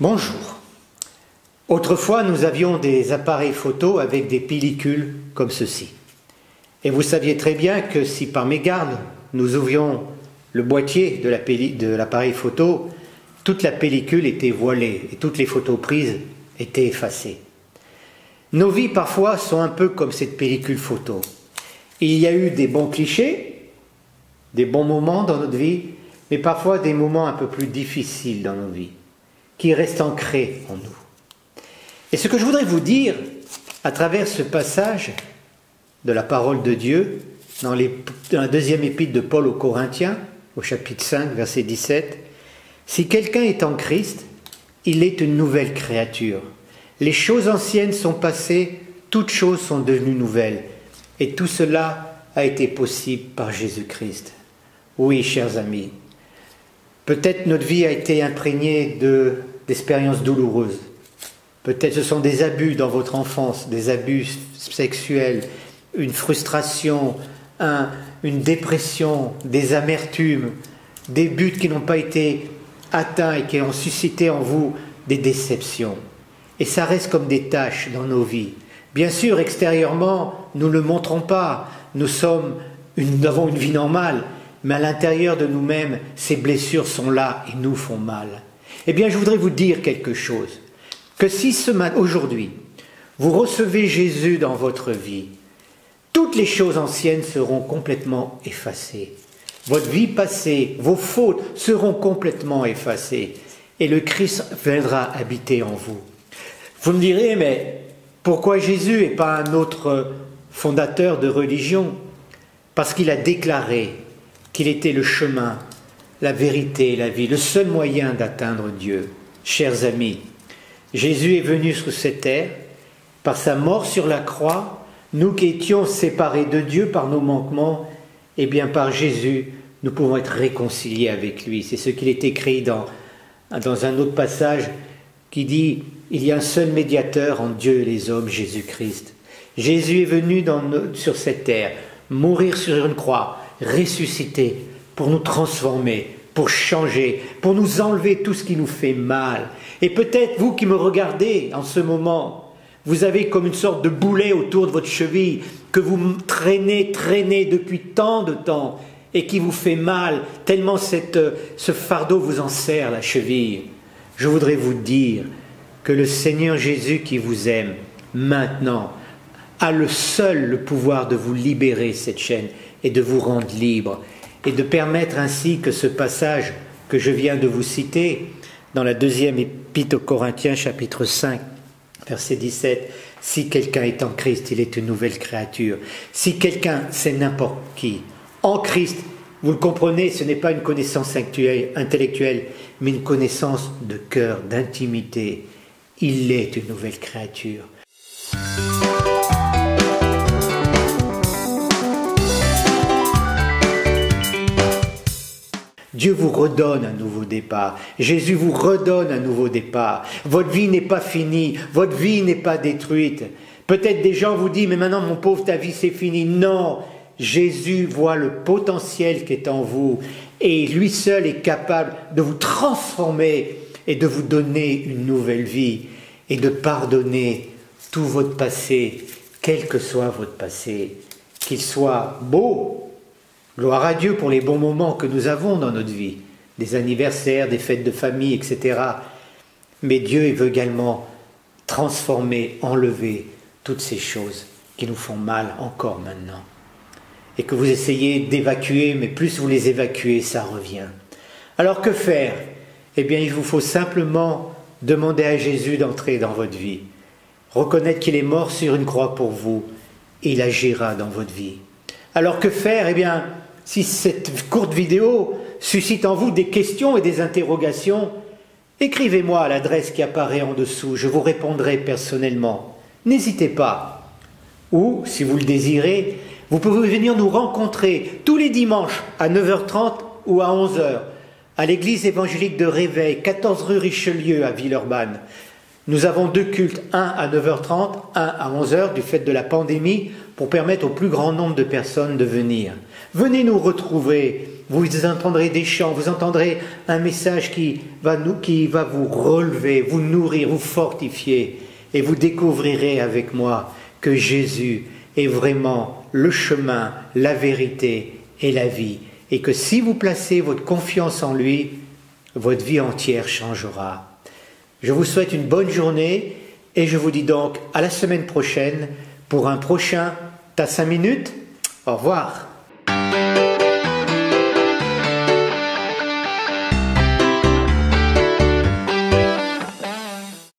Bonjour. Autrefois, nous avions des appareils photo avec des pellicules comme ceci. Et vous saviez très bien que si par mégarde, nous ouvrions le boîtier de l'appareil photo, toute la pellicule était voilée et toutes les photos prises étaient effacées. Nos vies parfois sont un peu comme cette pellicule photo. Il y a eu des bons clichés, des bons moments dans notre vie, mais parfois des moments un peu plus difficiles dans nos vies, qui restent ancrés en nous. Et ce que je voudrais vous dire à travers ce passage de la parole de Dieu, dans la deuxième épître de Paul aux Corinthiens, au chapitre 5, verset 17, « Si quelqu'un est en Christ, il est une nouvelle créature. Les choses anciennes sont passées, toutes choses sont devenues nouvelles. Et tout cela a été possible par Jésus-Christ. » Oui, chers amis, peut-être notre vie a été imprégnée d'expériences douloureuses. Peut-être ce sont des abus dans votre enfance, des abus sexuels, une frustration, une dépression, des amertumes, des buts qui n'ont pas été atteints et qui ont suscité en vous des déceptions. Et ça reste comme des taches dans nos vies. Bien sûr, extérieurement, nous ne le montrons pas. Nous avons une vie normale, mais à l'intérieur de nous-mêmes, ces blessures sont là et nous font mal. Eh bien, je voudrais vous dire quelque chose. Que si aujourd'hui, vous recevez Jésus dans votre vie, toutes les choses anciennes seront complètement effacées. Votre vie passée, vos fautes seront complètement effacées. Et le Christ viendra habiter en vous. Vous me direz, mais pourquoi Jésus et pas un autre fondateur de religion? Parce qu'il a déclaré qu'il était le chemin, la vérité et la vie, le seul moyen d'atteindre Dieu. Chers amis, Jésus est venu sur cette terre, par sa mort sur la croix, nous qui étions séparés de Dieu par nos manquements, eh bien par Jésus, nous pouvons être réconciliés avec lui. C'est ce qu'il est écrit dans un autre passage qui dit « Il y a un seul médiateur entre Dieu et les hommes, Jésus-Christ. » Jésus est venu sur cette terre, mourir sur une croix, ressusciter, pour nous transformer, pour changer, pour nous enlever tout ce qui nous fait mal. Et peut-être vous qui me regardez en ce moment, vous avez comme une sorte de boulet autour de votre cheville que vous traînez depuis tant de temps et qui vous fait mal, tellement ce fardeau vous en serre la cheville. Je voudrais vous dire que le Seigneur Jésus qui vous aime maintenant a le pouvoir de vous libérer cette chaîne et de vous rendre libre et de permettre ainsi que ce passage que je viens de vous citer dans la deuxième épître aux Corinthiens, chapitre 5, verset 17, « Si quelqu'un est en Christ, il est une nouvelle créature. » Si quelqu'un, c'est n'importe qui. En Christ, vous le comprenez, ce n'est pas une connaissance intellectuelle, mais une connaissance de cœur, d'intimité. Il est une nouvelle créature. Dieu vous redonne un nouveau départ. Jésus vous redonne un nouveau départ. Votre vie n'est pas finie. Votre vie n'est pas détruite. Peut-être des gens vous disent, mais maintenant mon pauvre, ta vie c'est fini. Non, Jésus voit le potentiel qui est en vous. Et lui seul est capable de vous transformer et de vous donner une nouvelle vie. Et de pardonner tout votre passé, quel que soit votre passé. Qu'il soit beau. Gloire à Dieu pour les bons moments que nous avons dans notre vie, des anniversaires, des fêtes de famille, etc. Mais Dieu veut également transformer, enlever toutes ces choses qui nous font mal encore maintenant. Et que vous essayez d'évacuer, mais plus vous les évacuez, ça revient. Alors que faire? Eh bien, il vous faut simplement demander à Jésus d'entrer dans votre vie. Reconnaître qu'il est mort sur une croix pour vous, et il agira dans votre vie. Alors que faire? Eh bien, si cette courte vidéo suscite en vous des questions et des interrogations, écrivez-moi à l'adresse qui apparaît en dessous, je vous répondrai personnellement. N'hésitez pas. Ou, si vous le désirez, vous pouvez venir nous rencontrer tous les dimanches à 9h30 ou à 11h à l'église évangélique de Réveil, 14 rue Richelieu à Villeurbanne. Nous avons deux cultes, un à 9h30, un à 11h du fait de la pandémie, pour permettre au plus grand nombre de personnes de venir. Venez nous retrouver, vous entendrez des chants, vous entendrez un message qui va vous relever, vous nourrir, vous fortifier, et vous découvrirez avec moi que Jésus est vraiment le chemin, la vérité et la vie, et que si vous placez votre confiance en lui, votre vie entière changera. Je vous souhaite une bonne journée, et je vous dis donc à la semaine prochaine pour un prochain T'as 5 minutes? Au revoir.